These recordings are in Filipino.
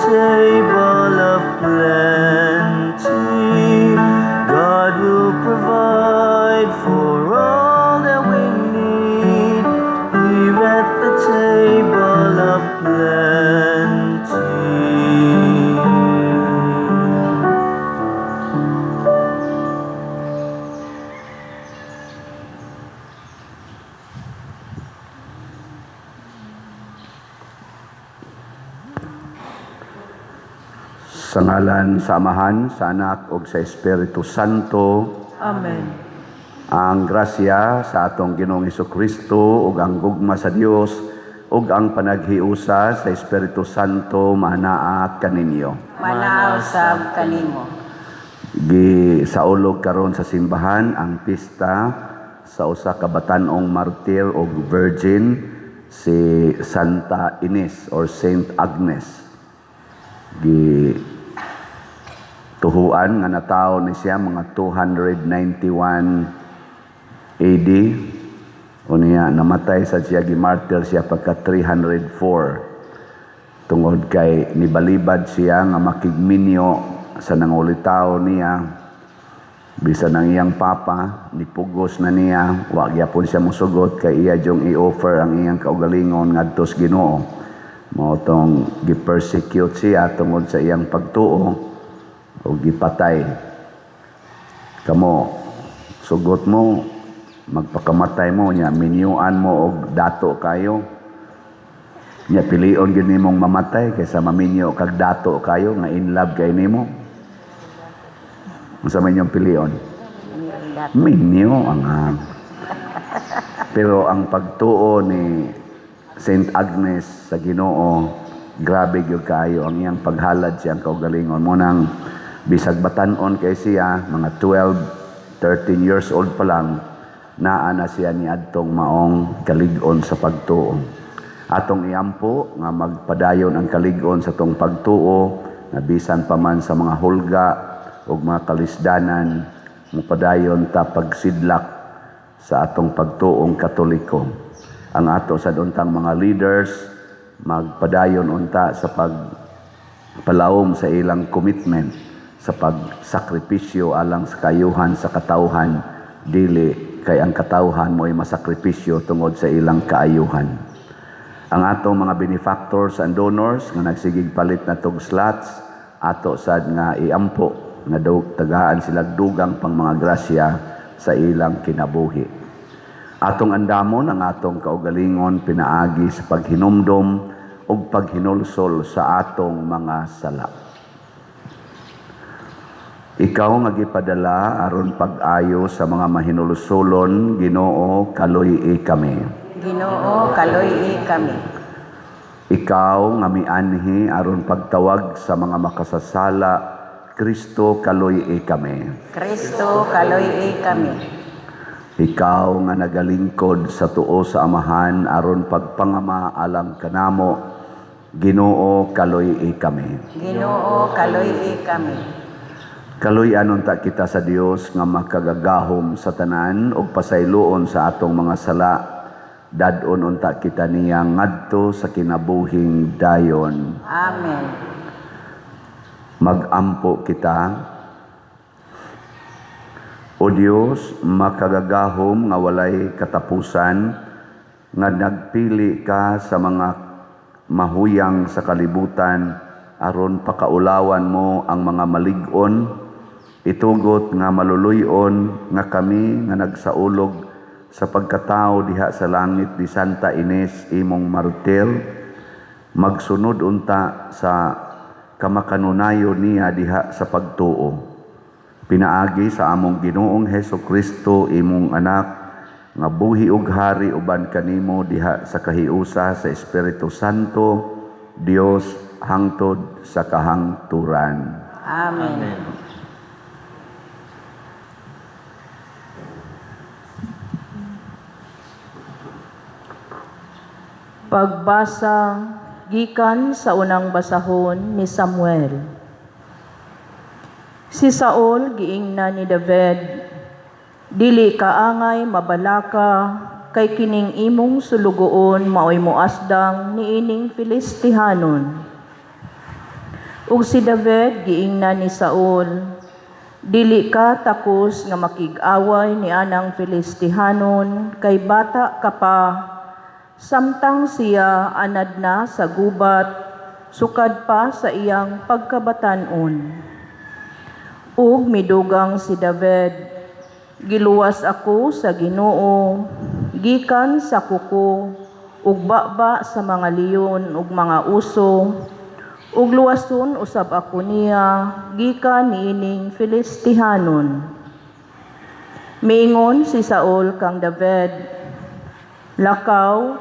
table of plenty. God will provide for all that we need here at the table of plenty. Sa ngalan sa Amahan, sa Anak, ug sa Espiritu Santo. Amen. Ang grasya sa atong Ginoong Hesukristo ug ang gugma sa Dios ug ang panaghiusa sa Espiritu Santo manaa kaninyo. Manaw sab kanimo. Gisaulog karon sa simbahan ang pista sa usa ka batan-ong martir o virgin si Santa Ines or Saint Agnes. Tuhuan nga natawo ni siya mga 291 AD. Unya namatay sa siya gimartir siya pagka 304. Tungod kay nibalibad siya nga makigminyo sa nangulitaw niya. Bisan ang iyang papa nipugos na niya, wa gyapon siya mosugot kay iya jong i-offer ang iyang kaugalingon ngadto sa Ginoo. Mao tong gi-persecute siya tungod sa iyang pagtuo o gipatay. Kamo sugot mo magpakamatay mo niya, minyuan mo og dato kayo. Nya pilion gyud nimong mamatay kaysa maminyo kag dato kayo nga in love kay nimo. Unsa man yung pilion? Minyo ang pero ang pagtuo ni Saint Agnes sa Ginoo, grabe gyud kayo ang iyang paghalad siyang kaugalingon mo nang bisag batan-on kay siya, mga 12, 13 years old pa lang, naa na siya ni adtong maong kalig-on sa pagtuo. Atong iampo nga magpadayon ang kalig-on sa tong pagtuo, na bisan pa man sa mga hulga o mga kalisdanan, mupadayon ta pagsidlak sa atong pagtuong Katoliko. Ang ato sa untang mga leaders, magpadayon unta sa pagpalawom sa ilang commitment, sa pagsakripisyo alang sa kayuhan sa katawhan, dili kay ang katawhan mo'y masakripisyo tungod sa ilang kaayuhan. Ang atong mga benefactors and donors nga nagsigig palit na tog slots, ato sad nga iampo nga tagaan sila dugang pang mga grasya sa ilang kinabuhi. Atong andamon ang atong kaugalingon pinaagi sa paghinumdom ug paghinulsol sa atong mga sala. Ikaw nga gipadala aron pag-ayo sa mga mahinulsolon, Ginoo, kaluy-i kami. Ginoo, kaluy-i kami. Ikaw nga mianhi aron pagtawag sa mga makasasala, Kristo, kaluy-i kami. Kristo, kaluy-i kami. Ikaw nga nagalingkod sa tuo sa Amahan aron pagpangama alang kanamo, Ginoo, kaluy-i kami. Ginoo, kaluy-i kami. Kaluy-anon ta kita sa Dios nga makagagahom sa tanan ug pasayloon sa atong mga sala. Dadon unta kita niya ngadto sa kinabuhing dayon. Amen. Magampo kita. O Dios, makagagahom nga walay katapusan, nga nagpili ka sa mga mahuyang sa kalibutan aron pakaulawan mo ang mga malig-on. Itugot nga maluluyon nga kami nga nagsaulog sa pagkatao diha sa langit ni Santa Ines imong martir, magsunod unta sa kamakanunayon niya diha sa pagtuo. Pinaagi sa among Ginoong Hesukristo imong anak, nga buhi ug hari uban kanimo diha sa kahiusa sa Espiritu Santo, Dios hangtod sa kahangturan. Amen. Pagbasa gikan sa unang basahon ni Samuel. Si Saul giingna ni David, dili kaangay mabalaka kay kining imong sulugoon maoy moasdang niining Filistihanon. Ug si David giingnan ni Saul, dili ka takos nga makig-away ni anang Filistihanon, kay bata ka pa, samtang siya anad na sa gubat, sukad pa sa iyang pagkabatanon. Ug midugang si David, giluwas ako sa Ginoo, gikan sa kuko, ug baba sa mga leon ug mga uso, ug luwason usab ako niya, gikan niining Filistihanon. Miingon si Saul kang David, lakaw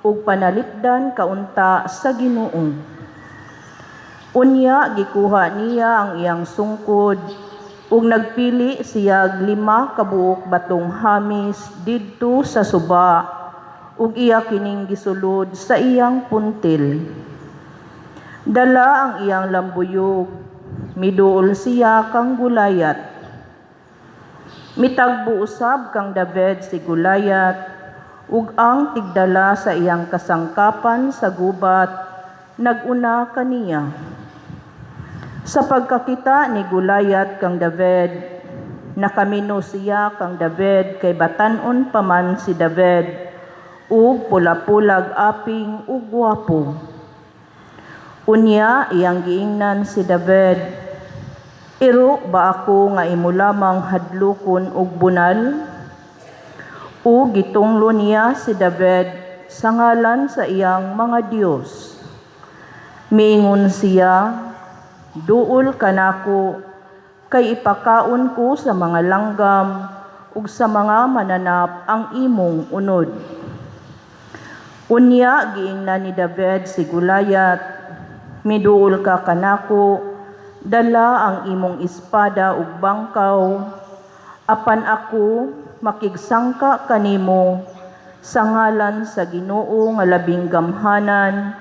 ug panalipdan kaunta sa Ginoo. Unya gikuha niya ang iyang sungkod, ug nagpili siya 5 kabuok batong hamis didto sa suba, ug iya kining gisulod sa iyang puntil. Dala ang iyang lambuyog, miduol siya kang Gulayat. Mitagbo usab kang David si Gulayat, ug ang tigdala sa iyang kasangkapan sa gubat, naguna kaniya. Sa pagkakita ni Gulayat kang David, nakamino siya kang David kay batan-on pa man si David, ug pula-pulag aping ug gwapo. Unya iyang giingnan si David, iro ba ako nga imo lamang hadlokon og bunal? O gitunglo niya si David sa ngalan sa iyang mga Dios. Miingon siya, duol kanako, kay ipakaon ko sa mga langgam ug sa mga mananap ang imong unod. Unya giingnan ni David si Gulayat, miduol ka kanako, dala ang imong espada ug bangkaw, apan ako makigsangka kanimo sa ngalan sa Ginoo nga labing gamhanan,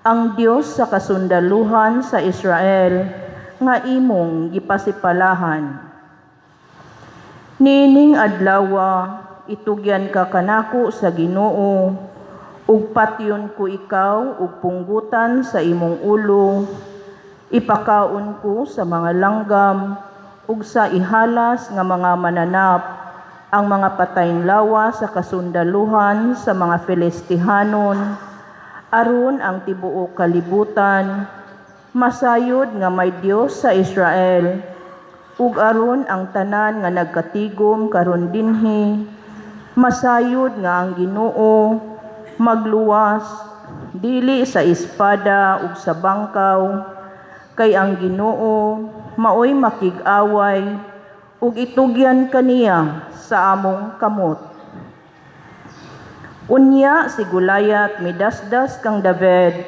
ang Dios sa kasundaluhan sa Israel, nga imong gipasipalahan. Nining adlawa, itugyan ka kanako sa Ginoo, ug patyon ko ikaw ug punggutan sa imong ulo, ipakaon ko sa mga langgam ug sa ihalas nga mga mananap ang mga patayng lawa sa kasundaluhan sa mga Filistihanon, aron ang tibuok kalibutan masayod nga may Dios sa Israel, ug aron ang tanan nga nagkatigom karon dinhi masayod nga ang Ginoo magluwas dili sa espada ug sa bangkaw, kay ang Ginoo maoy makig-away ug itugyan kaniya sa among kamot. Unya si Gulayat midasdas kang David,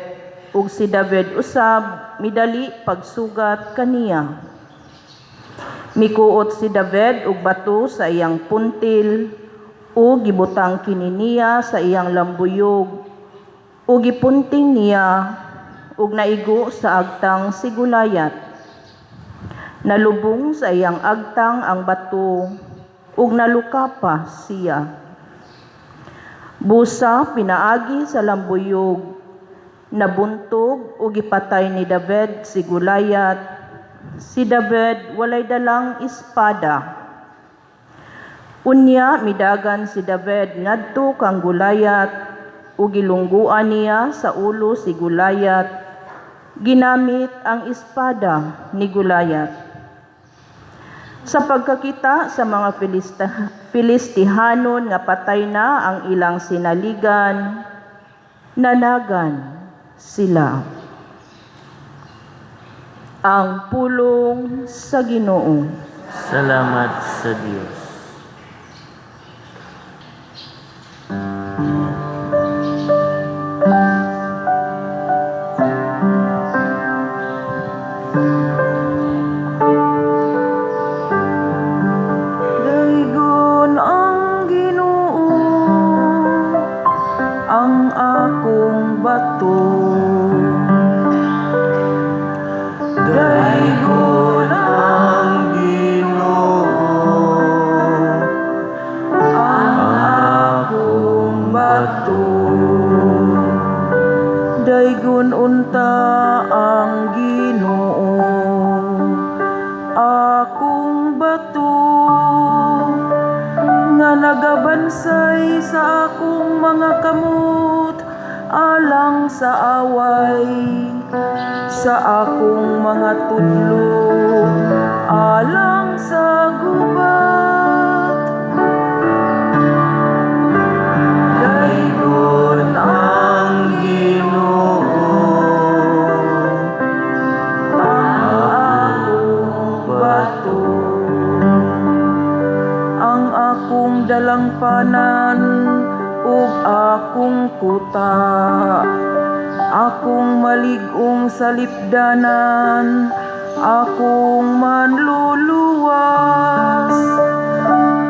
ug si David usab midali pagsugat kaniya. Mikuot si David og bato sa iyang puntil, ug gibutang kini niya sa iyang lambuyog, ug gipunting niya ug naigo sa agtang si Gulayat. Nalubong sa iyang agtang ang bato, ug naluka pa siya. Busa pinaagi sa lambuyog, nabuntog ug ipatay ni David si Gulayat. Si David walay dalang espada. Unya midagan si David ngadto kang Gulayat, ug gilungguan niya sa ulo si Gulayat, ginamit ang espada ni Gulayat. Sa pagkakita sa mga Filistihanon nga patay na ang ilang sinaligan, nanagan sila. Ang pulong sa Ginoo. Salamat sa Diyos. Daygon ang Ginoo, ang akong bato. Daygon ang Ginoo, ang akong bato. Daygon unta ang Ginoo, say sa akong mga kamot, alang sa away, sa akong mga tudlo, alang sa gubat. Dayon ang Ginoo, ang akong bato, ang akong dalangpanan ug akong kuta, akong malig-ong sa lipdanan, akong manluluwas,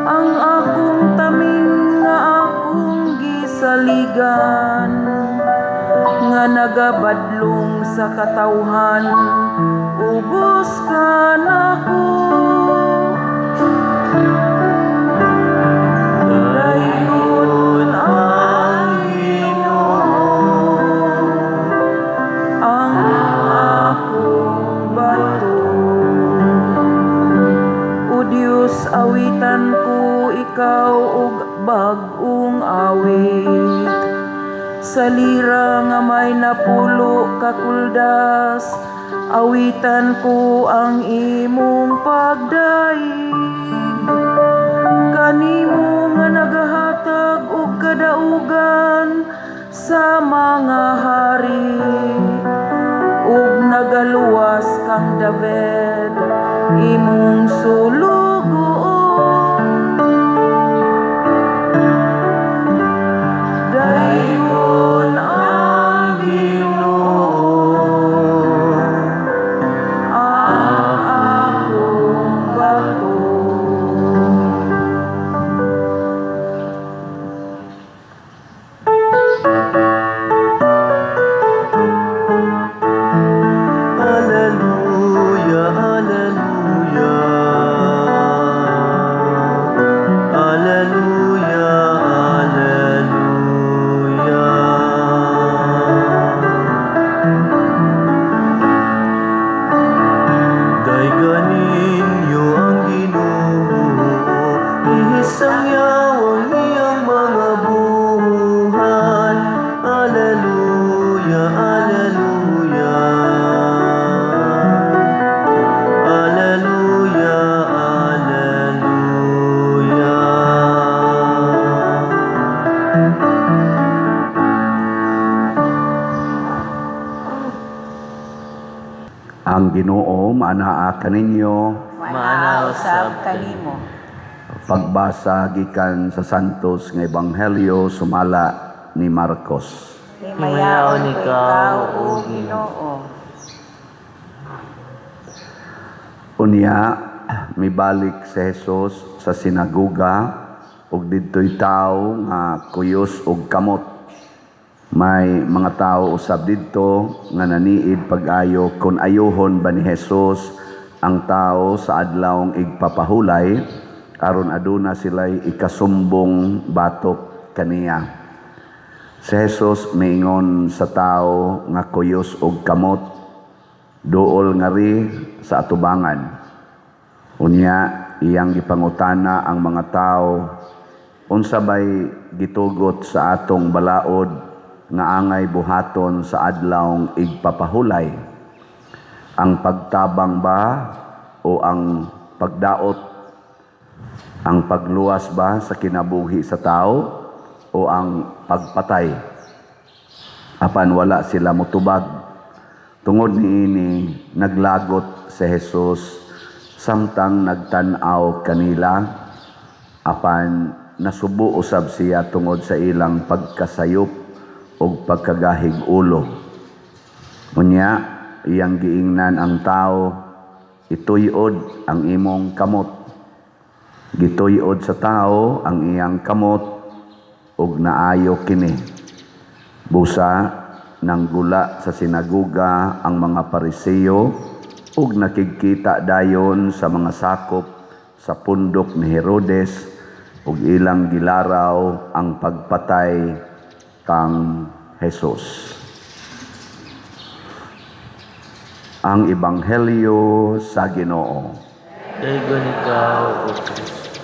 ang akong taming nga akong gisaligan, nga nagabadlong sa katawhan, ubos ka nako. Dayon ang Ginoo, ang akong bato. O Diyos, awitan ko ikaw og bag-ong awit, sa lira nga may napulo kakuldas, awitan ko ang imong pagdaig. Kanimo nga nagahatag og kadaugan sa mga hari, ug nagaluwas kang David imong sulugoon. Dayon ang Ginoo, ang akong bato. Hallelujah, hallelujah. Hallelujah, hallelujah. Daigan ninyo ang Ginoo, ihisang yawang iyang mga buhat. Hallelujah, hallelujah. Hallelujah, hallelujah. Ang Ginoo maanaa kaninyo. Manausab kanimo. Pagbasa gikan sa Santos nga Ebanghelyo sumala ni Marcos. Himayaon ikaw, O Ginoo. Unya mibalik si Jesus sa sinagoga ug didtoy tawo nga kuyos ug kamot. May mga tao usab didto nga naniid pag-ayo kun ayohon ba ni Jesus ang tao sa adlawng igpapahulay aron aduna sila'y ikasumbong batok kaniya. Si Jesus miingon sa tao nga kuyos ug kamot, duol nga ri sa atubangan. Unya iyang gipangutana ang mga tao, unsa bay gitugot sa atong balaod nga angay buhaton sa adlawng igpapahulay? Ang pagtabang ba o ang pagdaot? Ang pagluwas ba sa kinabuhi sa tao o ang pagpatay? Apan wala sila motubag. Tungod niini naglagot si Jesus samtang nagtan-aw kanila, apan nasubo usab siya tungod sa ilang pagkasayop o pagkagahig ulo. Unya iyang giingnan ang tao, ituyod ang imong kamot. Gituyod sa tao ang iyang kamot ug naayo kini. Busa nang gula sa sinagoga ang mga Pariseo ug nakikita dayon sa mga sakop sa pundok ni Herodes ug ilang gilaraw ang pagpatay kang Jesus. Ang Ebanghelyo sa Ginoo. Dagon ikaw, O Kristo.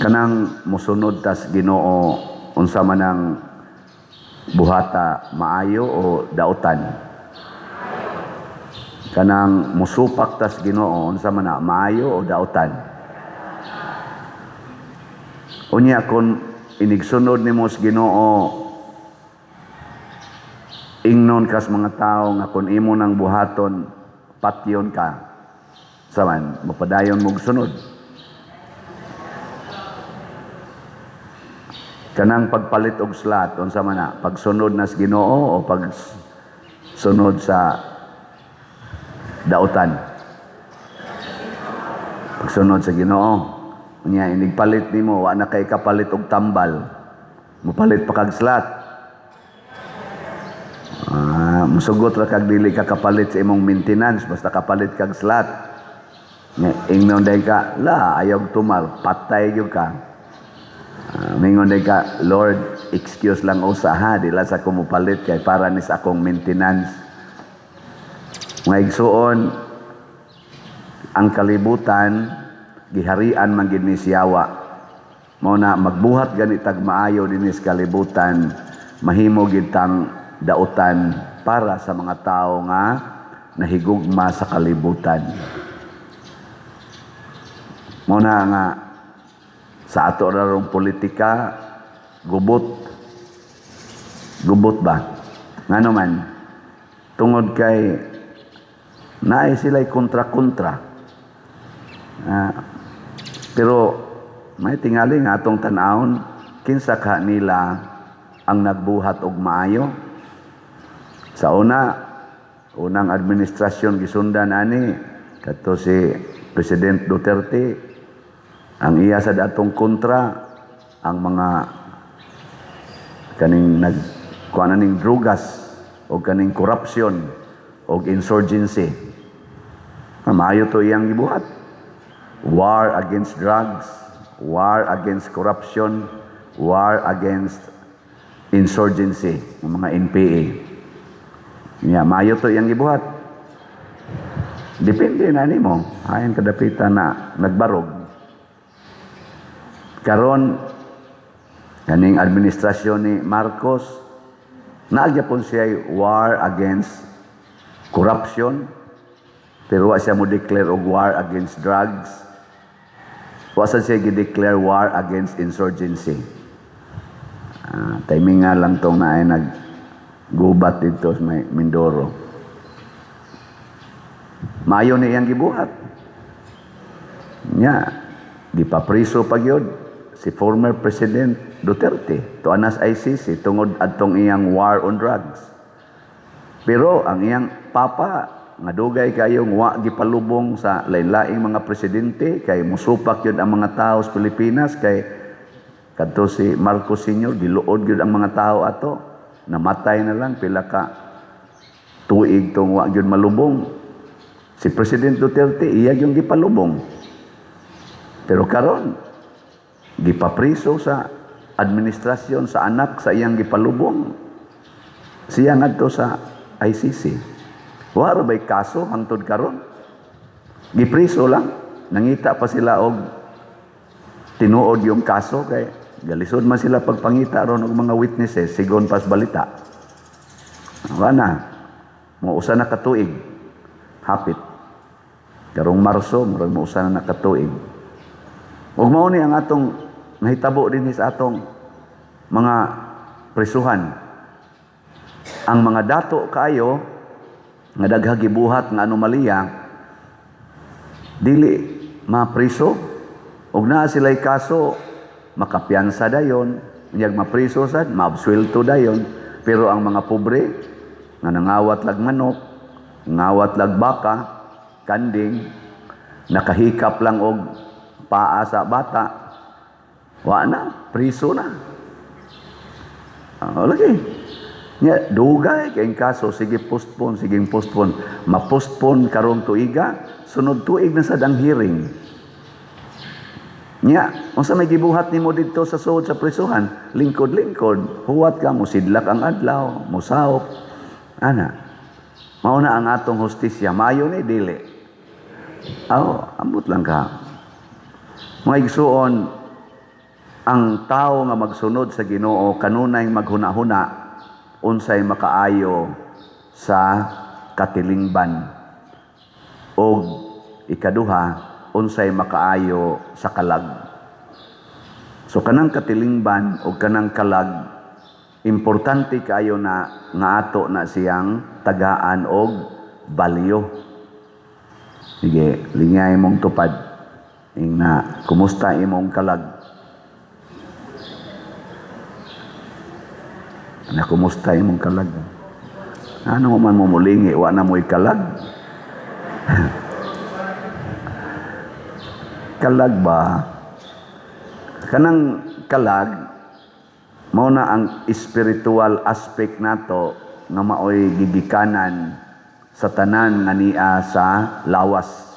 kanang musunod tas Ginoo unsa man ang buhata, maayo o dautan? Kanang musupak tas Ginoo unsa man na, maayo o dautan? Unya kung inigsunod nimo sa Ginoo, ingnon kas mga tao nga kung imo nang buhaton patyon ka, saman mapadayon mog sunod. Kanang pagpalit og slot unsa man na, pagsunod na sa Ginoo o pagsunod sa dautan? Pagsunod sa Ginoo. Unya inigpalit nimo wa na kay kapalit og tambal, mopalit pa kag slot. Musugot ra kag dili ka kapalit sa imong maintenance basta kapalit kag slot. Ingnon day ka, la ayaw tumal, patay gyud ka. Mingon day ka, Lord, excuse lang usa ha, dila sa kumupalit kay para ni sa akong maintenance. Mga igsuon, ang kalibutan giharian man gid ni siyawa. Mao na magbuhat gani tag maayo dinhi sa kalibutan, mahimo gid tang dautan para sa mga tao nga nahigugma sa kalibutan. Mao na nga sa ato rarong politika, gubot ba? Ngano man tungod kay naay sila'y kontra-kontra. Pero may tingali nga atong tan-awon, kinsa ka nila ang nagbuhat og maayo. Sa unang administrasyon gisundan ani kadto si President Duterte, ang iya sa datong kontra ang mga kaning nagkuan ning drugas o kaning korupsyon o insurgency. Maayo to iyang gibuhat. War against drugs, war against corruption, war against insurgency, ng mga NPA. Maayo to iyang gibuhat. Depende na nimo, ayon kadapitan na nagbarog. Karon kaning administrasyon ni Marcos, naagyapon siya war against corruption, pero wa siya mo declare og war against drugs. Wa siya gi-declare war against insurgency. Timing nga lang tong na ay naggubat dito sa Mindoro. Maayo ni iyang gibuhat. Gipapriso pa gyud si former President Duterte to anas ICC tungod adtong iyang war on drugs. Pero ang iyang papa nga dugay kayong wa gipalubong sa lain-laing mga presidente kay musupak yun ang mga tao sa Pilipinas, kay kadto si Marcos Sr. giluod yun ang mga tao ato, namatay na lang pila ka tuig tong wa yun malubong. Si President Duterte iya yung gipalubong, pero karon gipapriso sa administrasyon sa anak sa iyang gipalubong, siya ngadto sa ICC. Wala ba'y kaso hangtod karon? Gipriso lang. Nangita pa sila og tinuod yung kaso kay galisod man sila pagpangita ron og mga witnesses sigon pas balita. Wala. Mo usa na katuig. Hapit. Karong Marso, mo usa na katuig. Ug mao ni ang atong nahitabo din sa atong mga prisuhan. Ang mga dato kaayo nga daghang gibuhat nga anomalya dili mapriso, ug naa sila'y kaso makapiyansa dayon, yag mapriso sad maabsuelto dayon. Pero ang mga pobre nga nangawat lag manok, ngawat lag baka, kanding, nakahikap lang og paa sa bata, wa na, priso na. Lagi dugay kay kaso, sige postpone, ma-postpone karong tuiga, sunod tuig na sad ang hearing. Unsa may gibuhat nimo didto sa suod sa prisuhan, lingkod-lingkod, huwat ka mo sidlak ang adlaw, musawop. Mao na ang atong hustisya, mayo ni dili. Ambot lang ka. Mga igsuon, ang tao nga magsunod sa Ginoo kanunay maghuna-huna unsay makaayo sa katilingban o ikaduha unsay makaayo sa kalag. So kanang katilingban o kanang kalag importante kayo na nga ato na siyang tagaan og balyo. Sige, lingay mong tupad. Na kumusta imong kalag? Na kumusta imong kalag? Ano man mo mulingi, wa na mo'y kalag. Kalag ba? Kanang kalag, mao na ang spiritual aspect nato nga maoy gigikanan sa tanan nga niya sa lawas.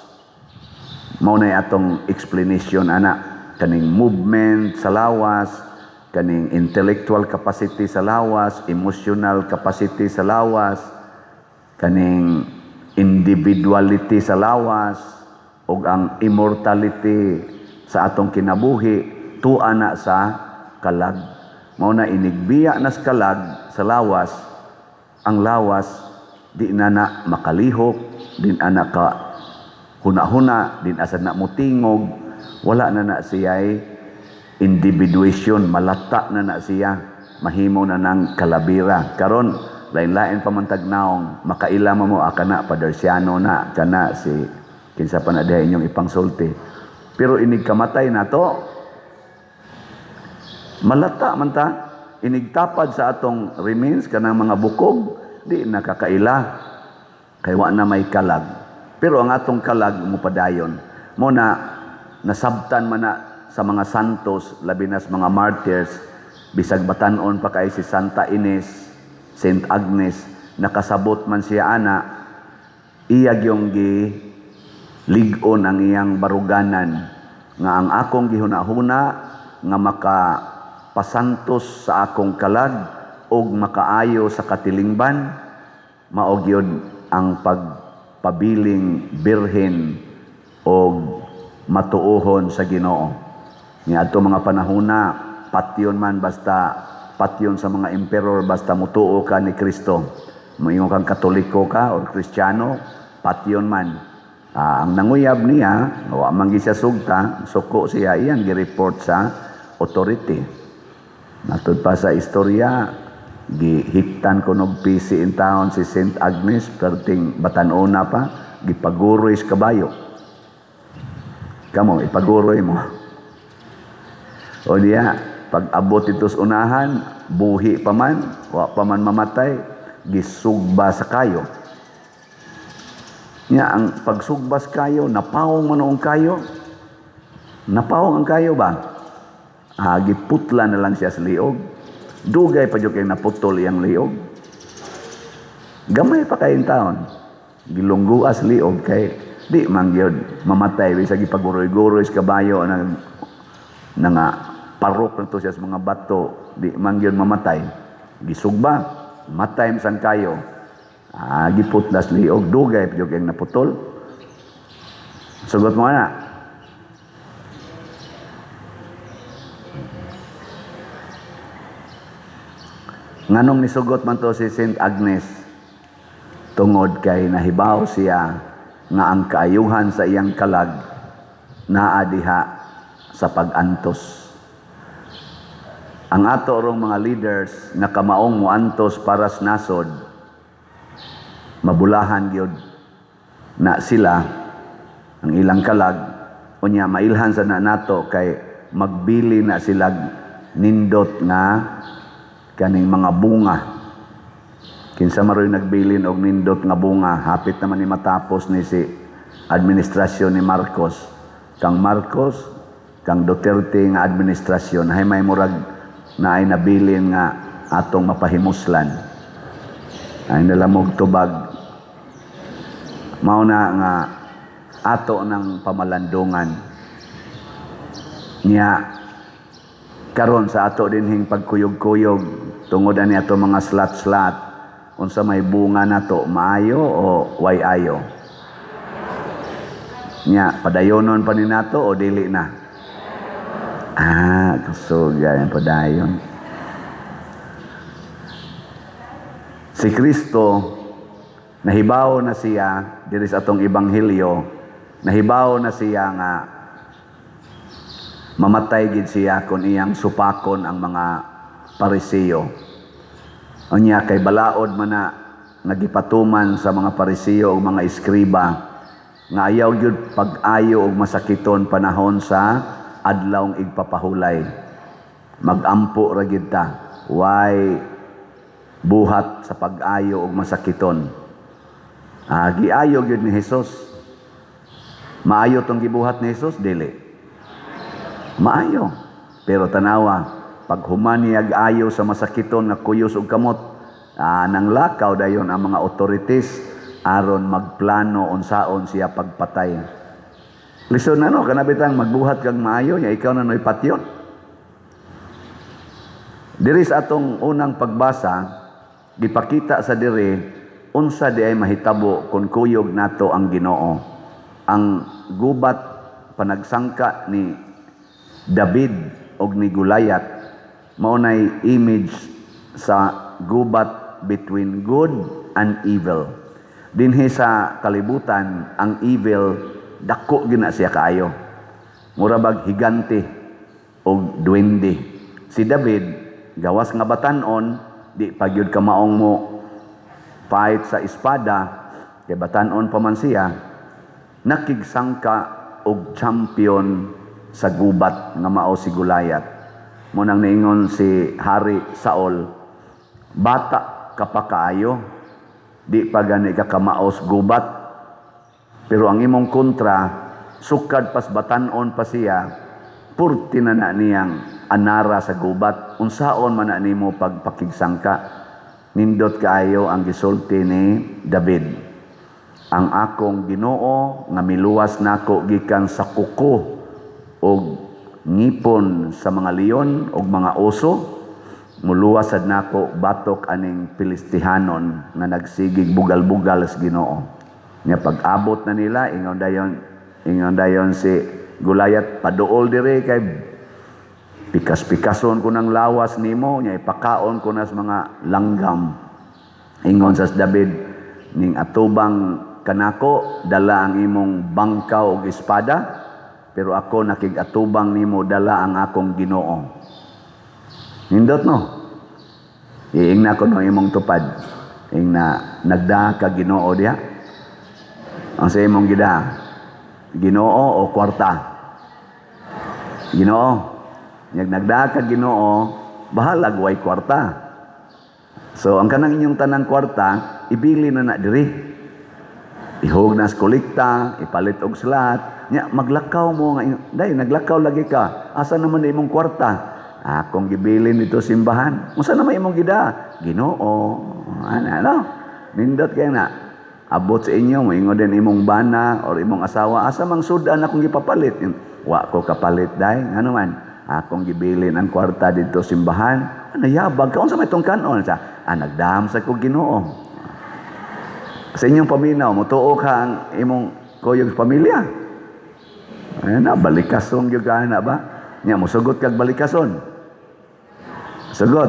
Mao na atong explanation ana kaning movement sa lawas, kaning intellectual capacity sa lawas, emotional capacity sa lawas, kaning individuality sa lawas ug ang immortality sa atong kinabuhi tuana sa kalag. Mao na inigbiya nas kalag sa lawas, ang lawas di na makalihok, din ana ka huna-huna, din asad na mutingog, wala na siya'y individuation, malata na siya, mahimo na ng kalabira. Karon lain-lain pamantagnaong makailama mo akana padersyano na kana si kinsa pa na diha inyong ipangsulti. Pero inig kamatay na to, malata man ta, inigtapad sa atong remains kanang mga bukog, di nakakaila kay wa na may kalag. Pero ang atong kalag mupadayon mo na nasabtan man na sa mga santos, labi nas mga martyrs, bisag batanon pa kay si Santa Ines, Saint Agnes, nakasabot man siya ana, iyag yung ligon ang iyang baruganan nga ang akong gihuna-huna nga makapasantos sa akong kalag og makaayo sa katilingban, mao gyud ang pagpabiling birhen og matuohon sa Ginoo. Niadto mga panahona, patyon man basta patyon sa mga emperor basta mutuo ka ni Kristo. Moingon kang Katoliko ka o Kristiyano, patyon man. Ang nanguyab niya, wa man siya sugta, suko siya iyang gi-report sa authority. Natud pa sa istorya, gihiktan ko nog PC in town si Saint Agnes, perting batanona pa, gipaguroy sa kabayo. Kamo, ipaguroy mo. O diya, pag abot itos unahan, buhi pa man, wa pa man mamatay, gisugba sa kayo. Nya ang pagsugbas kayo, napawong man ang kayo. Napawong ang kayo ba? Giputla na lang siya sa liog. Dugay pa yung naputol iyang liog. Gamay pa kayong taon. Gilungguas liog kay di man gyud mamatay bisag ipaguroy-guroy sa kabayo nga parok na to siya sa mga bato, di man gyud mamatay. Gisugba, matay san kayo. Giputlas liog, dugay pa yung naputol. Sugot mo na. Nganong nisugot man to si Saint Agnes? Tungod kay nahibaw siya nga ang kaayuhan sa iyang kalag naa diha sa pag-antos. Ang ato rong mga leaders nga kamaong muantos para sa nasod, mabulahan gyud na sila ang ilang kalag unya mailhan sa nato kay magbili na sila nindot nga kaning mga bunga. Kinsa maroy nagbilin og nindot nga bunga, hapit naman ni matapos ni si administrasyon ni Marcos. Kang Marcos, kang Duterte nga administrasyon hay may murag na ay nabilin nga atong mapahimuslan. Ay nalamog tubag. Mao na nga ato ng pamalandungan. Niya karon sa ato dinhing pagkuyog-kuyog tungod ani ato mga slat-slat unsa may bunga nato maayo o way ayo. Nya padayonon pa ni nato o dili na. So, ganyan pa dayon. Si Kristo, nahibaw na siya, diri sa atong ebanghelyo, nahibaw na siya nga mamatay gid siya kung iyang supakon ang mga Pariseo. Unya kay balaod man na nagipatuman sa mga Pariseo o mga eskriba nga ayaw gyud pag-ayo og masakiton panahon sa adlawng igpapahulay. Magampo ra gid ta. Why buhat sa pag-ayo og masakiton. Giayo gyud ni Hesus. Maayo tong gibuhat ni Hesus dili. Maayo. Pero tanawa, pag humaniyag ayo sa masakiton nga kuyos ug kamot, nang lakaw dayon ang mga authorities aron magplano unsaon siya pagpatay. Listen kanabitang magbuhat kang maayo, nya ikaw na noy patyon. Diri sa atong unang pagbasa, gipakita sa diri unsa di ay mahitabo kung kuyog nato ang Ginoo. Ang gubat panagsangka ni David og ni Goliath mao nay image sa gubat between good and evil. Dinhi sa kalibutan, ang evil dako gina siya kaayo. Mura bag higante og duwende. Si David gawas nga batan-on, di pagyud ka maong mo fight sa espada, kay batan-on pa man siya, nakigsangka og champion sa gubat nga mao si Goliath. Munang niingon si Hari Saul, bata ka pa kaayo, di pa gani ka kamaos gubat, pero ang imong kontra, sukad pas batan-on pa siya, purti na niyang anara sa gubat, unsaon man na nimo pagpakigsangka. Nindot kaayo ang gisulti ni David. Ang akong Ginoo nga miluwas nako gikan sa kuko og ngipon sa mga leon og mga oso, muluwas sad nako batok aning Pilistihanon nga nagsigig bugal-bugal sa Ginoo. Nya pag-abot na nila, ingon dayon si Goliath, paduol dire kay pikas-pikason ko ng lawas nimo, nya ipakaon ko na sa mga langgam. Ingon sa David, ning atubang kanako dala ang imong bangkaw og espada, pero ako nakigatubang nimo dala ang akong Ginoo. Nindot no? Iingna ko no imong tupad. Ingna nagda ka Ginoo diha. Ang sa imong gida, Ginoo o kwarta? Ginoo. Nyag nagda ka Ginoo, bahala way kwarta. So ang kanang inyong tanang kwarta, ibili na diri. Ihog na sa kolekta, ipalit og slat. Nya maglakaw mo nga, day naglakaw lagi ka. Asa naman na imong kwarta? Akong gibilin dito simbahan. Unsa naman imong gida? Ginoo. Ano? Nindot kay na. Abot sa inyo, moingon din imong bana or imong asawa. Asa mang sudan akong gipapalit? Wa ko kapalit day. Ano man? Akong gibilin ang kwarta dito simbahan. Ano yabag ka? Unsa may tong kanon? Nagdam sa ko Ginoo. Sa inyong paminaw, mutuo ka ang imong kuyog pamilya. Ayan na, balikason yung na ba? Nya, musugot kag balikason. Sugot.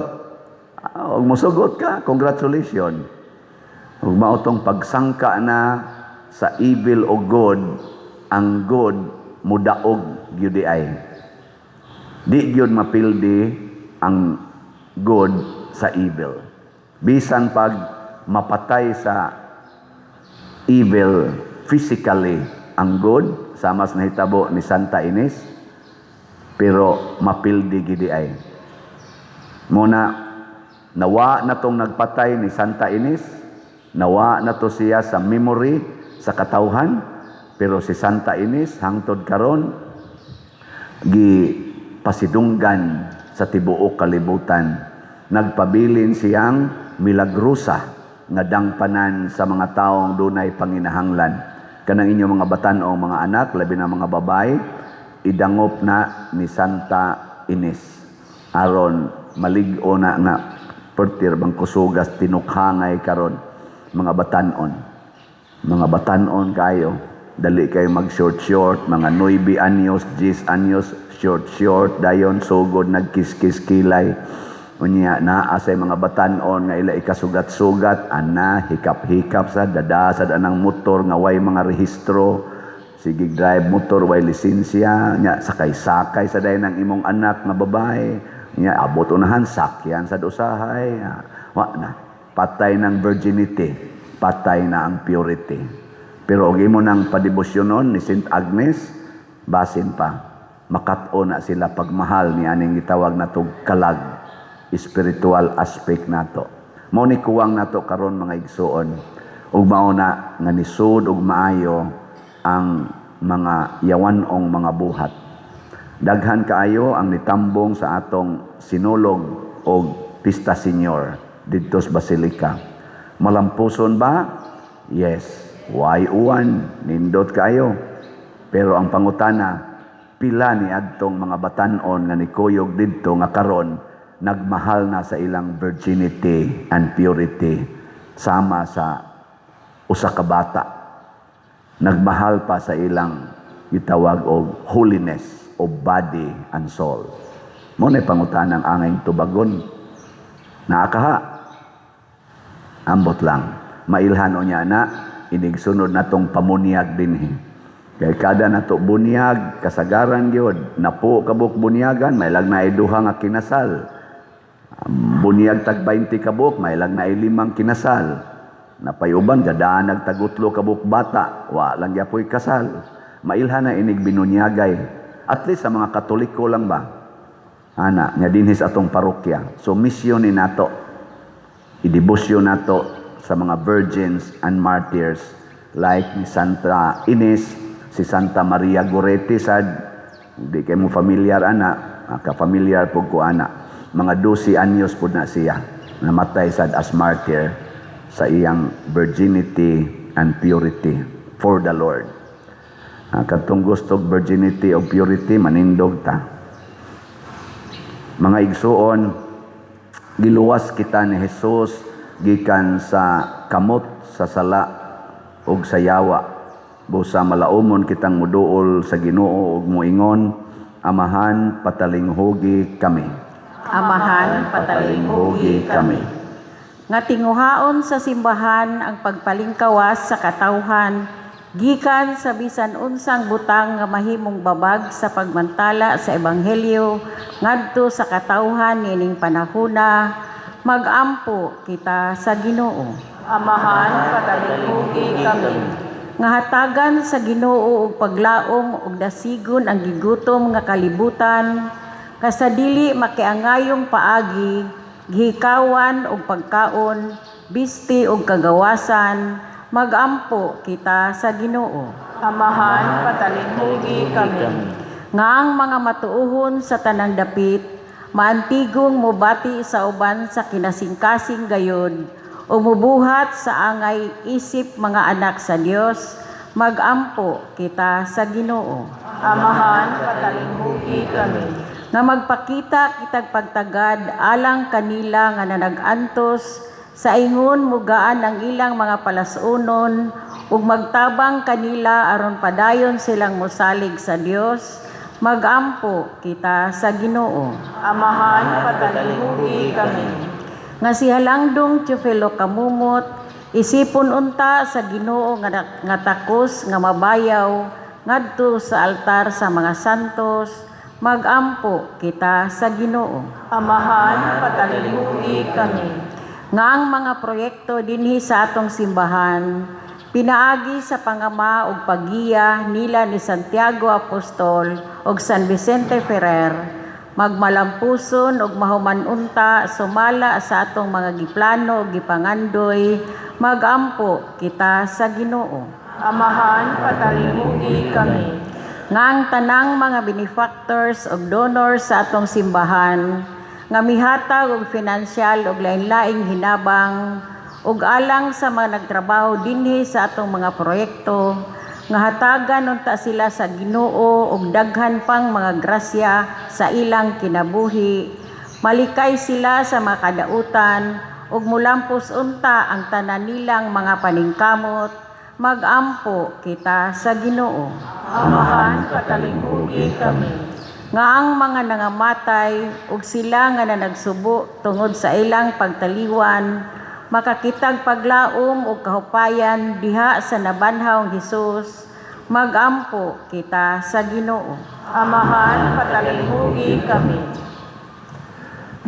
Huwag musugot ka, congratulations. Huwag mautong pagsangka na sa evil o good, ang good mudaog yun ay. Di yun mapildi ang good sa evil. Bisan pag mapatay sa evil physically ang good, sama sa nahitabo ni Santa Ines, pero mapildi gidi ay. Muna, nawa na tong nagpatay ni Santa Ines, nawa na to siya sa memory, sa katawhan, pero si Santa Ines, hangtod karon pasidunggan sa tibuok kalibutan. Nagpabilin siyang milagrusa nga dangpanan sa mga taong dunay panginahanglan. Kanang inyong mga batan-ong mga anak, labi na mga babae, idangop na ni Santa Ines. Aron malig-o na nga pertir bang kusugas tinukhangay karon mga batan-on. Mga batan-on kayo. dali kayo mag short, mga 9 anyos, 10 anyos, short, dayon, sugod, nagkiskis kilay. Unya, naa sa mga batanon nga ila ikasugat-sugat, ana, hikap-hikap sa, dada sa anang motor, nga way mga rehistro, sige drive motor, way lisensya, nya, sakay-sakay sa dayon ng imong anak nga babae, nya, abot unahan, sakyan sa usahay, wa na, patay ng virginity, patay na ang purity. Pero og imo nang padebosyonon ni St. Agnes, basin pa, makat-o na sila pagmahal ni aning gitawag na tog kalag, spiritual aspect nato. Mao ni kuwang nato karon mga igsuon, ug mao na nga nisud ug maayo ang mga yawanong mga buhat. Daghan kaayo ang nitambong sa atong sinulog og Pista Senior didto sa Basilica. Malampuson ba? Yes. Why uwan? Nindot kayo. Pero ang pangutana, pila ni adtong mga batanon nga nikuyog didto nga karon nagmahal na sa ilang virginity and purity sama sa usa ka bata. Nagmahal pa sa ilang gitawag og holiness of body and soul. Mo na pangutanang angay tubagon. Naakaha. Ambot lang. Mailhan o niya na, inigsunod na tong pamunyag dinhi. Kaya kada nato bunyag, kasagaran gyud, napo kabuk bunyagan, may lang na iduha nga kinasal. Bunyag tag 20 kabuk, may lang na 5 kinasal. Napayuban, gadaan nagtagutlo kabuk bata, wa lang yapoy kasal. Mailhan na inig binunyagay. At least sa mga Katoliko lang ba? Ana, nga dinhis atong parokya. So mission ni nato, idibusyon nato sa mga virgins and martyrs like ni Santa Ines, si Santa Maria Goretti sad, di kayo mo familiar ana, ka-familiar po ko ana. Mga 12 anyos po na siya, namatay sad as martyr sa iyang virginity and purity for the Lord. Katong gustog virginity o purity, manindog ta. Mga igsuon, giluwas kita ni Jesus gikan sa kamot, sa sala, ug sa yawa. Busa malaumon kitang muduol sa Ginoo ug moingon, Amahan, patalinghugi kami. Amahan, patalinghugi kami. Nga tinguhaon sa simbahan ang pagpalingkawas sa katawhan, gikan sa bisan unsang butang nga mahimong babag sa pagmantala sa ebanghelyo ngadto sa katawhan nining panahona, magampo kita sa Ginoo. Amahan, patalinghugi kami. Nga hatagan sa Ginoo og paglaom ug dasigon ang gigutom nga kalibutan, kasadili makiangayong paagi, gihikawan og pagkaon, bisti og kagawasan, magampo kita sa Ginoo. Amahan, patalinghugi kami. Nga ang mga matuohon sa tanang dapit, maantigong mubati sa uban sa kinasingkasing gayod, o mubuhat sa angay isip mga anak sa Dios, magampo kita sa Ginoo. Amahan, patalinghugi kami. Nga magpakita kitag pagtagad alang kanila nga nanag-antos sa ingon mugaan ang ilang mga palasunon ug magtabang kanila aron padayon silang mosalig sa Dios, magampo kita sa Ginoo. Amahan, patalinghugi kami. Nga si Halangdong Teofilo Kamumot, isipon unta sa Ginoo nga takos nga mabayaw ngadto sa altar sa mga santos, magampo kita sa Ginoo. Amahan, patalinghugi kami. Nga ang mga proyekto dinhi sa atong simbahan, pinaagi sa pangama ug paggiya nila ni Santiago Apostol ug San Vicente Ferrer, magmalampuson ug mahumanunta sumala sa atong mga giplano ug gipangandoy, magampo kita sa Ginoo. Amahan, patalinghugi kami. Nga ang tanang mga benefactors ug donors sa atong simbahan, nga mihatag og finansyal ug lain-laing hinabang ug alang sa mga nagtrabaho dinhi sa atong mga proyekto, nga hatagan unta sila sa Ginoo ug daghan pang mga grasya sa ilang kinabuhi, malikay sila sa mga kadautan ug mulampos unta ang tanan nilang mga paningkamot, Magampo kita sa Ginoo. Amahan, patalinghugi kami. Nga ang mga nangamatay ug sila nga nanagsubo tungod sa ilang pagtaliwan, makakitag paglaom ug kahupayan diha sa nabanhawng Hesus. Magampo kita sa Ginoo. Amahan, patalinghugi kami.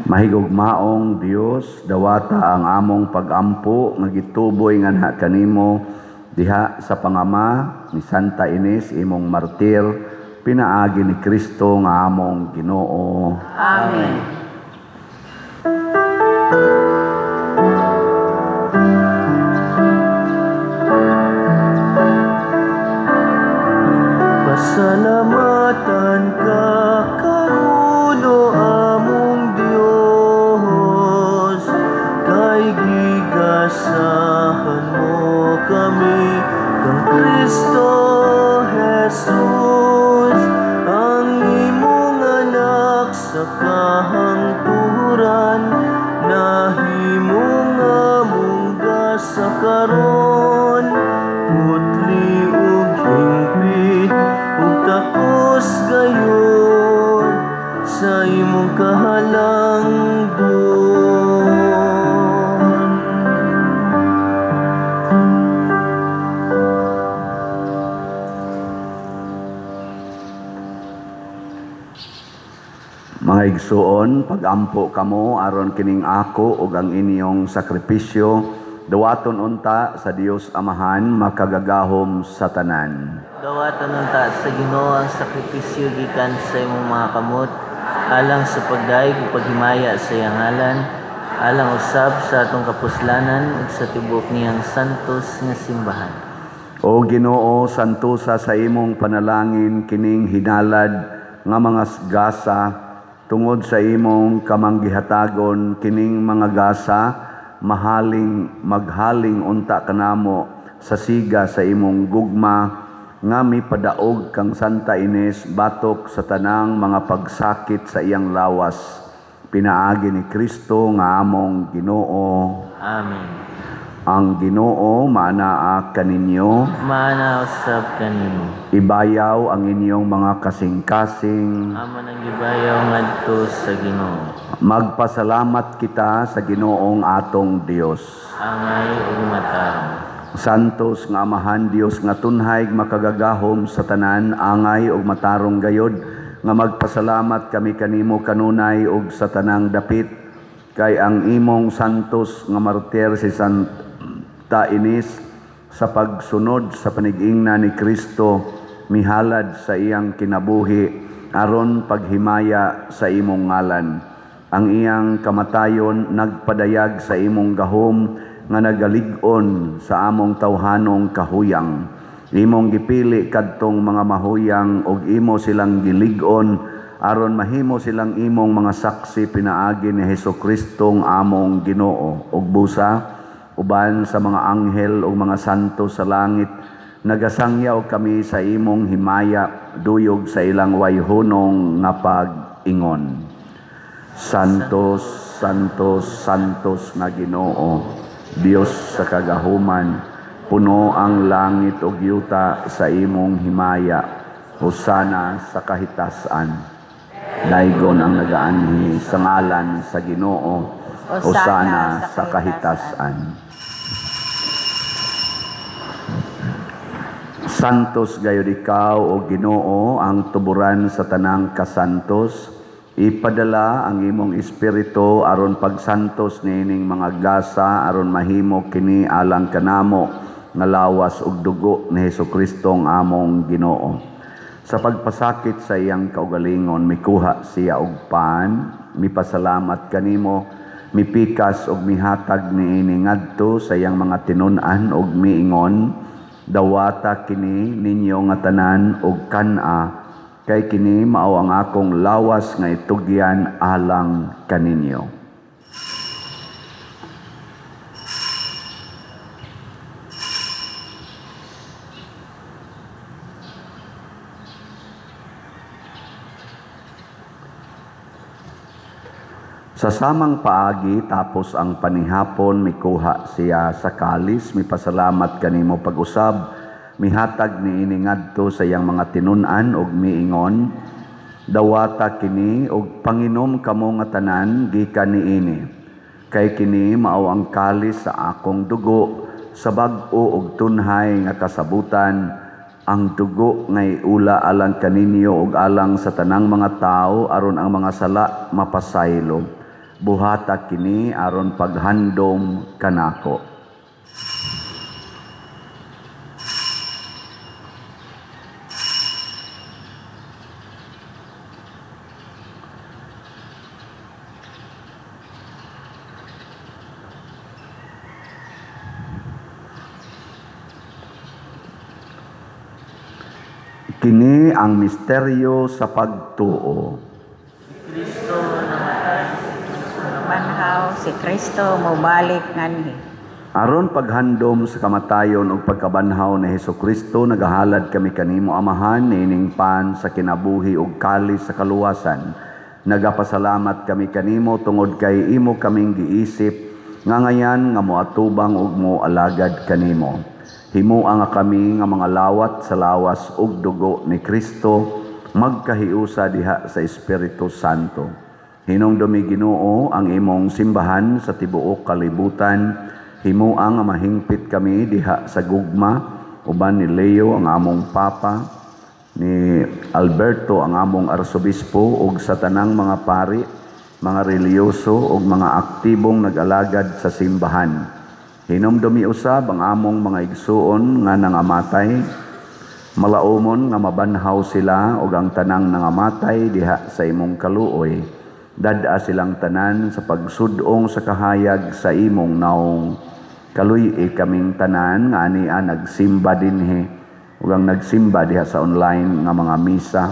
Mahigugmaong Dios, dawata ang among pag-ampo nga gituboy nganha kanimo diha sa pangama ni Santa Ines imong martir, pinaagi ni Kristo nga among Ginoo. Amen. Pasalamatan ka karuno among Dios, kay gigasahan mo kami kang Kristo Jesus, ang imong anak sa kahangturan, nahimong among gasakaron, putli ug hingpit ug tapos gayon sa imong kahalangdon. Mga igsuon, pagampo kamo aron kining ako ug ang inyong sakripisyo, dawaton unta sa Dios Amahan makagagahom sa tanan. Dawatan unta sa Ginoo ang sakripisyo gikan sa imong mga kamot, alang sa pagdaig ug paghimaya sa iyang ngalan, alang usab sa atong kapuslanan ug sa tibok niyang santos nga simbahan. O Ginoo, santusa sa imong panalangin kining hinalad nga mga gasa tungod sa imong kamanggihatagon kining mga gasa maghaling unta kanamo sa siga sa imong gugma nga mipadaog kang Santa Ines batok sa tanang mga pagsakit sa iyang lawas, pinaagi ni Kristo nga among Ginoo. Amen. Ang Ginoo maanaa kaninyo, Maana usab kanimo. ibayaw ang inyong mga kasing-kasing. Amo nang gibayaw ngadto sa Ginoo. Magpasalamat kita sa Ginoong atong Dios. Angay ug matarong. Santos nga Amahan Dios nga tunhay makagagahom sa tanan, angay ug matarong gayod, nga magpasalamat kami kanimo kanunay ug sa tanang dapit, kay ang imong santos nga martir si Santa Ines sa pagsunod sa panigingna ni Kristo mihalad sa iyang kinabuhi aron paghimaya sa imong ngalan. Ang iyang kamatayon nagpadayag sa imong gahom nga nagalig-on sa among tawhanong kahuyang. Imong gipili kadtong mga mahuyang ug imo silang gilig-on aron mahimo silang imong mga saksi pinaagi ni Hesukristo among Ginoo. Ug busa uban sa mga anghel ug mga santo sa langit, nagasangyaw kami sa imong himaya duyog sa ilang wayhunong nga pag-ingon. Santos, Santos, Santos nga Ginoo, Dios sa kagahuman, puno ang langit ug yuta sa imong himaya. Hosana sa kahitasan. Daygon ang nagaanhi sa ngalan sa Ginoo. Hosana sa kahitasan. Santos gayud ikaw o Ginoo, ang tuburan sa tanang kasantos. Ipadala ang imong espiritu aron pagsantos niining mga gasa aron mahimo kini alang kanamo nga lawas ug dugo ni Hesukristo ang among Ginoo. Sa pagpasakit sa iyang kaugalingon mikuha siya og pan, mipasalamat kanimo, mipikas ug mihatag niini ngadto sa iyang mga tinun-an ug miingon, dawata kini ninyo nga tanan ug kan-a, kay kini mao ang akong lawas nga itugyan alang kaninyo. Sa samang paagi tapos ang panihapon mikuha siya sa kalis, mipasalamat kanimo pag-usab, mihatag ni ini ngadto sa iyang mga tinun-an ug miingon, dawata kini ug panginom kamo nga tanan gikan niini. Kay kini mao ang kalis sa akong dugo sa bag-o ug tunhay nga kasabutan, ang dugo ngay ula alang kaninyo ug alang sa tanang mga tao aron ang mga sala mapasaylo. Buhata kini aron paghandom kanako. Kini ang misteryo sa pagtuo. Kristo namatay. Banhaw si Kristo mobalik nganhi. Aron paghandom sa kamatayon ug pagkabanhaw ni Hesukristo, nagahalad kami kanimo Amahan nining pan sa kinabuhi ug kalis sa kaluwasan. Nagapasalamat kami kanimo tungod kay imo kaming giisip nga ngayan nga moatubang ug moalagad kanimo. Himuha nga kami nga mga lawat sa lawas ug dugo ni Kristo magkahiusa diha sa Espiritu Santo. Hinungdumi Ginoo ang imong simbahan sa tibuok kalibutan. Himuha nga mahingpit kami diha sa gugma uban ni Leo ang among papa, ni Alberto ang among arsobispo ug sa tanang mga pari, mga reliyoso ug mga aktibong nag-alagad sa simbahan. Hinumdumi usab ang among mga igsuon nga nangamatay, malaumon nga mabanhaw sila ug ang tanang nangamatay diha sa imong kaluoy. Dada silang tanan sa pagsudong sa kahayag sa imong naong. Kaluy kaming tanan nga ania nagsimba dinhi ug ang nagsimba diha sa online nga mga misa.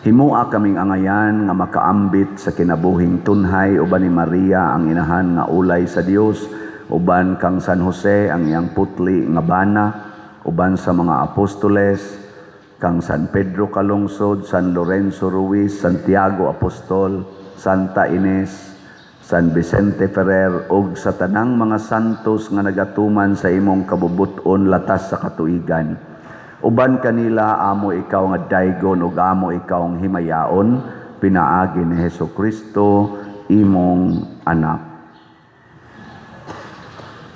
Himuha kaming angayan nga makaambit sa kinabuhing tunhay uban ni Maria ang inahan nga ulay sa Dios, uban kang San Jose ang iyang putli nga bana, uban sa mga apostoles, kang San Pedro Calungsod, San Lorenzo Ruiz, Santiago Apostol, Santa Ines, San Vicente Ferrer, ug sa tanang mga santos nga nagatuman sa imong kabubuton latas sa katuigan. Uban kanila amo ikaw nga daygon ug amo ikaw ang himayaon, pinaagi ni Hesukristo, imong anak.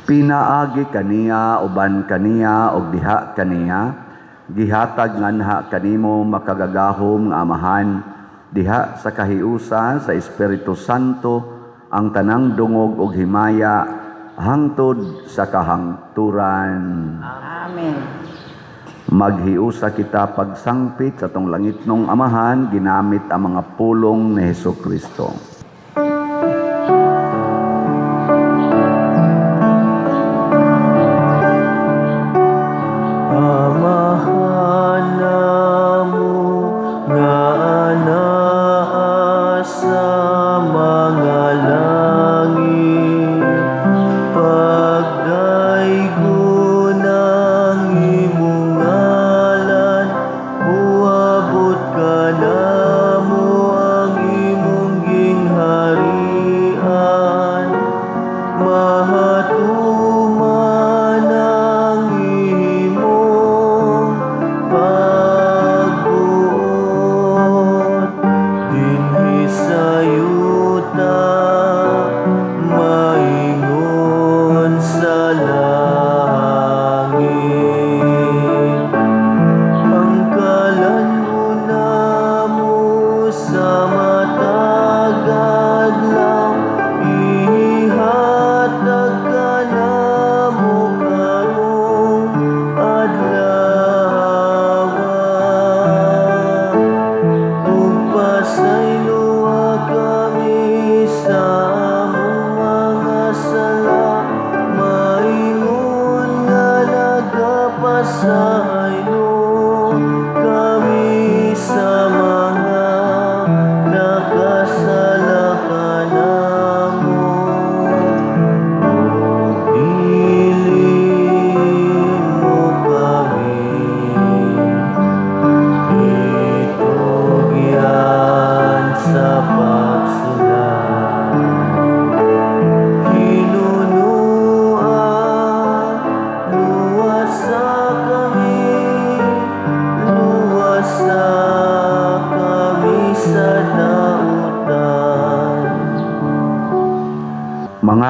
Pinaagi kaniya, uban kaniya, ug diha kaniya, gihatag nganha kanimo makagagahom nga Amahan, diha sa kahiusa sa Espiritu Santo, ang tanang dungog ug himaya, hangtod sa kahangturan. Amen. Maghiusa kita pagsangpit sa tong langitnong Amahan, ginamit ang mga pulong ni Hesukristo. Uabot ka na mo ang imong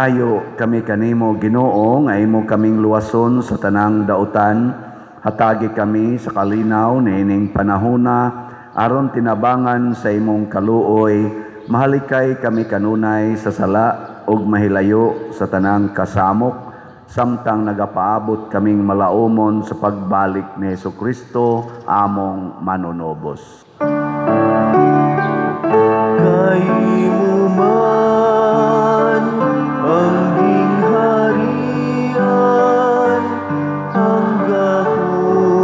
Nagpadayo kami kanimo Ginoo nga imo kaming luwason sa tanang dautan. Hatagi kami sa kalinaw niining panahona aron tinabangan sa imong kaluoy. Mahalikay kami kanunay sa sala ug mahilayo sa tanang kasamok samtang nagapaabot kaming malaumon sa pagbalik ni Hesukristo among manunobos. Kaimo man ang gingharian, ang gahumugang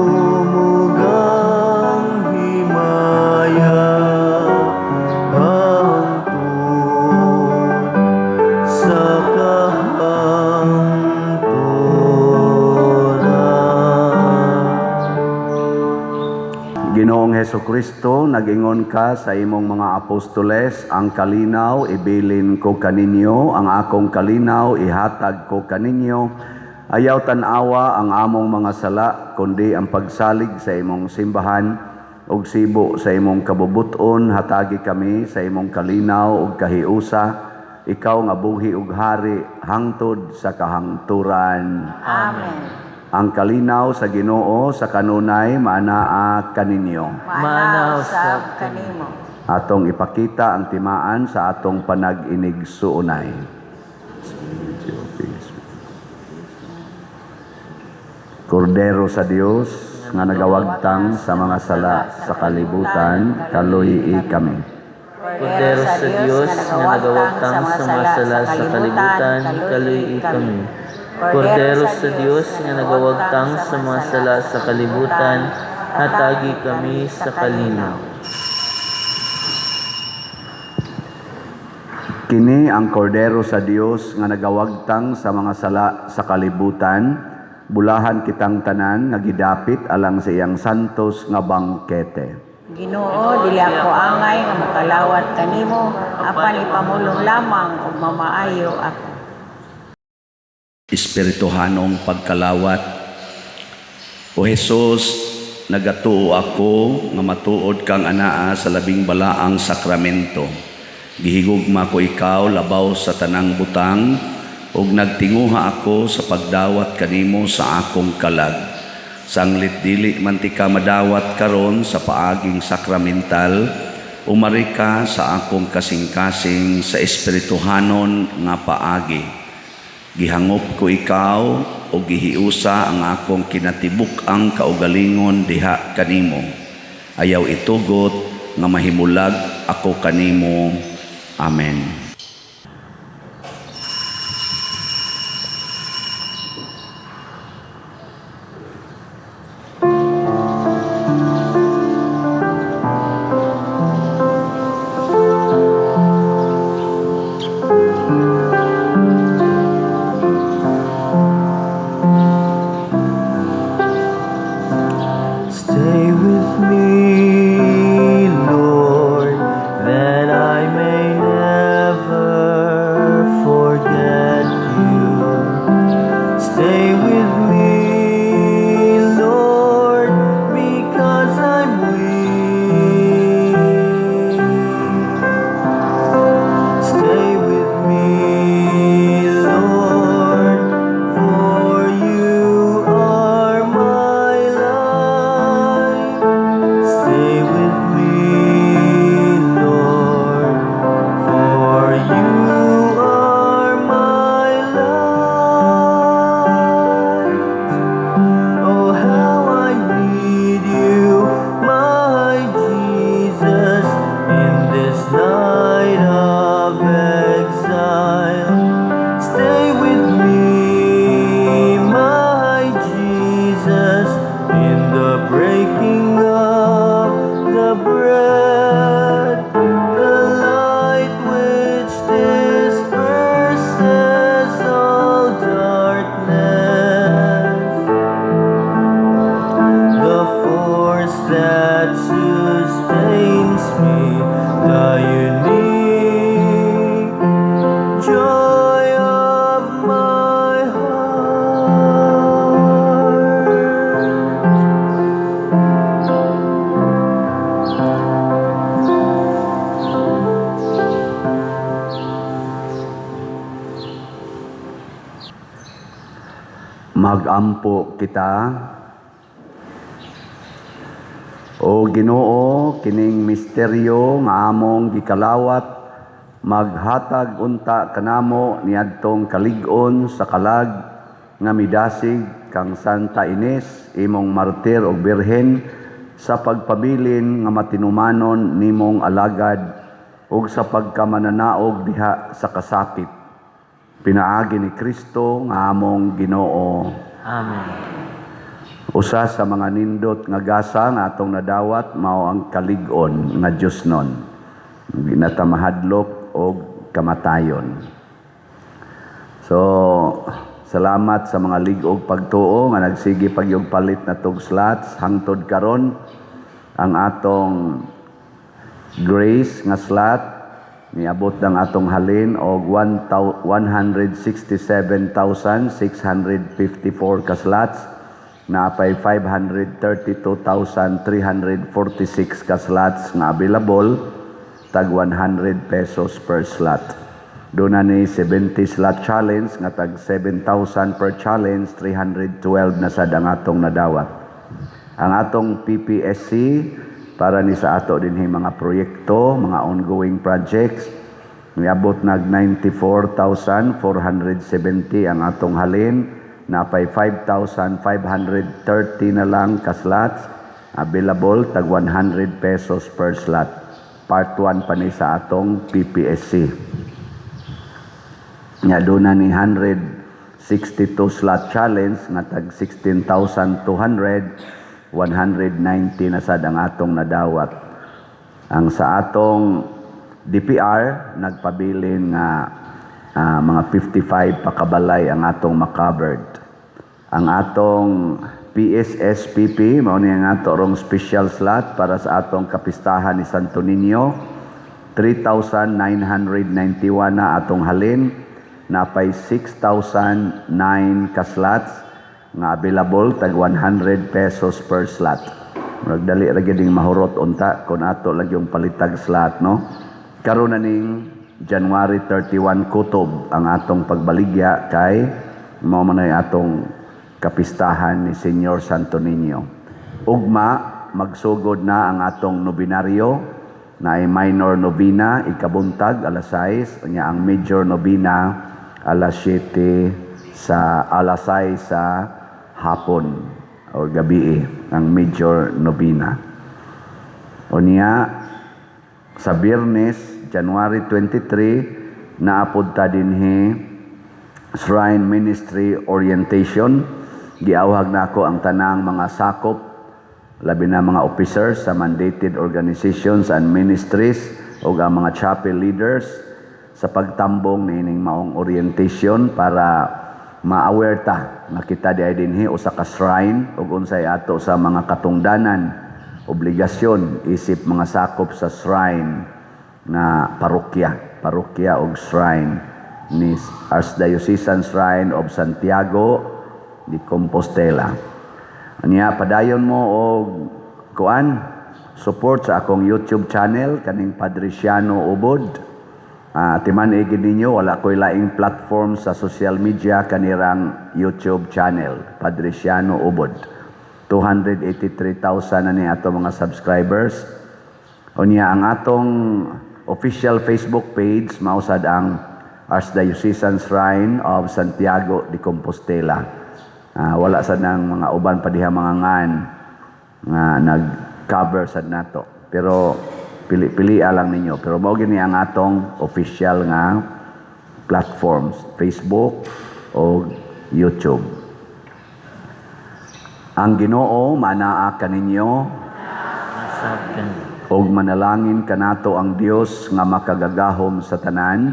himaya, hangtod sa kahangturan. Ginoong Hesukristo, nag-ingon ka sa imong mga apostoles, ang kalinaw ibilin ko kaninyo, ang akong kalinaw ihatag ko kaninyo. Ayaw tanawa ang among mga sala, kundi ang pagsalig sa imong simbahan, ug sibo sa imong kabubuton, hatagi kami sa imong kalinaw ug kahiusa, ikaw nga buhi ug hari, hangtod sa kahangturan. Amen. Ang kalinaw sa Ginoo sa kanunay maanaa kaninyo. Manaw sab kanimo. Atong ipakita ang timaan sa atong panag-inigsuunay. Kordero sa Dios nga nagawagtang sa mga sala sa kalibutan, kaluyi kami. Kordero sa Diyos nga nagawagtang sa mga sala sa kalibutan, kaluyi kami. Kordero sa Diyos nga nagawagtang sa mga sala sa kalibutan, hatagi kami sa kalinaw. Kini ang kordero sa Dios nga nagawagtang sa mga sala sa kalibutan, bulahan kitang tanan nga gidapit alang sa iyang santos nga bangkete. Ginoo, dili ako angay nga makalawat kanimo, apan ipamulong lamang ug mamaayo ako. Espirituhanong pagkalawat. O Jesus, nagatuo ako nga matuod kang anaa sa labing balaang sakramento. Gihigugma ko ikaw labaw sa tanang butang ug nagtinguha ako sa pagdawat kanimo sa akong kalag. Sanglit dili man ti ka madawat karon sa paaging sakramental, umari ka sa akong kasing-kasing sa espirituhanon nga paagi. Gihangop ko ikaw o gihiusa ang akong kinatibuk ang kaugalingon diha kanimo. Ayaw itugot nga mahimulag ako kanimo. Amen. Stay with me, Lord, that I may never forget you. Stay with me, Lord, because I'm weak. Stay with me, Lord, for you are my life. Stay with me, Lord, for you are my life. Oh, how I need you, my Jesus, in this night of exile. Stay with me, my Jesus, in the breaking of the bread, the light which disperses all darkness, the force that sustains me, the unique joy of my heart. Magampo kita. O Ginoo, kining misteryo nga among gikalawat, maghatag unta kanamo niadtong kalig-on sa kalag nga midasig kang Santa Ines, imong martir o birhen, sa pagpabilin nga matinumanon nimong alagad ug sa pagkamananaog diha sa kasakit. Pinaagi ni Kristo nga among Ginoo. Amen. Usa sa mga nindot nga gasa nga atong nadawat mao ang kalig-on nga Diosnon. Ginatamahadlok o kamatayon. So, salamat sa mga lig-og pagtuo nga nagsige pagyog palit na tog slots hangtod karon. Ang atong grace nga slot niabot ng atong halin og 167,654 ka slots. Naapay 532,346 ka slots nga available, tag 100 pesos per slot. Doon na ni 70 slot challenge nga tag 7,000 per challenge, 312 na sad ang atong nadawat. Ang atong PPSC para ni sa ato dinhi mga proyekto, mga ongoing projects, niabot nag 94,470 ang atong halin. Napay 5,530 na lang ka slots available, tag 100 pesos per slot. Part 1 pa ni sa atong PPSC. Nya doon na ni 162 slot challenge nga tag 16,200, 190 na sad ang atong nadawat. Ang sa atong DPR nagpabilin nga mga 55 pakabalay ang atong makabered. Ang atong PSSPP mao ni ang ato rong special slot para sa atong kapistahan ni Santo Niño, 3,991 na atong halin. Napay 6,009 ka slots nga available, tag 100 pesos per slot. Magdali ra gyud mahurot unta kun ato lagi yung palitag slot, no? Karon na ning January 31 kutob ang atong pagbaligya kay mao man ay atong kapistahan ni Senyor Santo Niño. Ugma magsugod na ang atong nobinaryo na ay minor novena ikabuntag alas 6, nya ang major novena alas 7 sa alas 6 sa hapon o gabi ang major novena. Unya sa Biyernes January 23 naapod ta dinhi Shrine Ministry Orientation. Giawhag na ako ang tanang mga sakop, labi na mga officers sa mandated organizations and ministries o ang mga chapel leaders sa pagtambong niining maong orientation para ma-aware ta na kita di ay dinhi usa ka shrine ug unsay ato sa mga katungdanan, obligasyon isip mga sakop sa shrine na parokya og shrine ni Archdiocesan Shrine of Santiago di Compostela. Anya padayon mo og kuan support sa akong YouTube channel kaning Padriciano Ubod. Timan-ig ninyo wala koy laing platform sa social media kanirang YouTube channel Padriciano Ubod. 283,000 na ni ato mga subscribers. Unya ang atong official Facebook page mausad ang Archdiocesan Shrine of Santiago de Compostela. Wala sad nang mga uban pa diha mga ngan nga nag-cover sad nato. Pero pili-pili lang ninyo. Pero mao gini ang atong official nga platforms, Facebook o YouTube. Ang Ginoo manaa kaninyo og manalangin kanato ang Dios nga makagagahom sa tanan,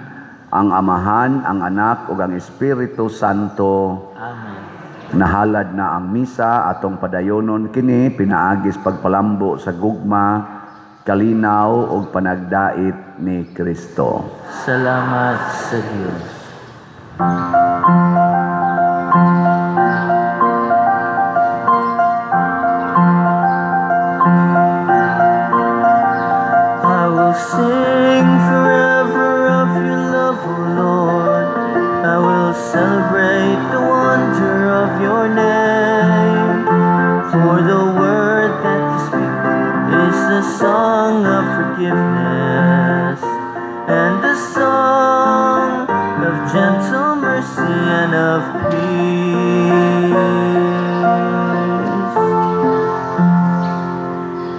ang Amahan, ang Anak ug ang Espiritu Santo. Amen. Nahalad na ang misa atong padayonon kini pinaagis pagpalambo sa gugma, kalinaw ug panagdait ni Kristo. Salamat sa Diyos. I will sing forever of your love, O Lord. I will celebrate the wonder of your forgiveness, and the song of gentle mercy and of peace.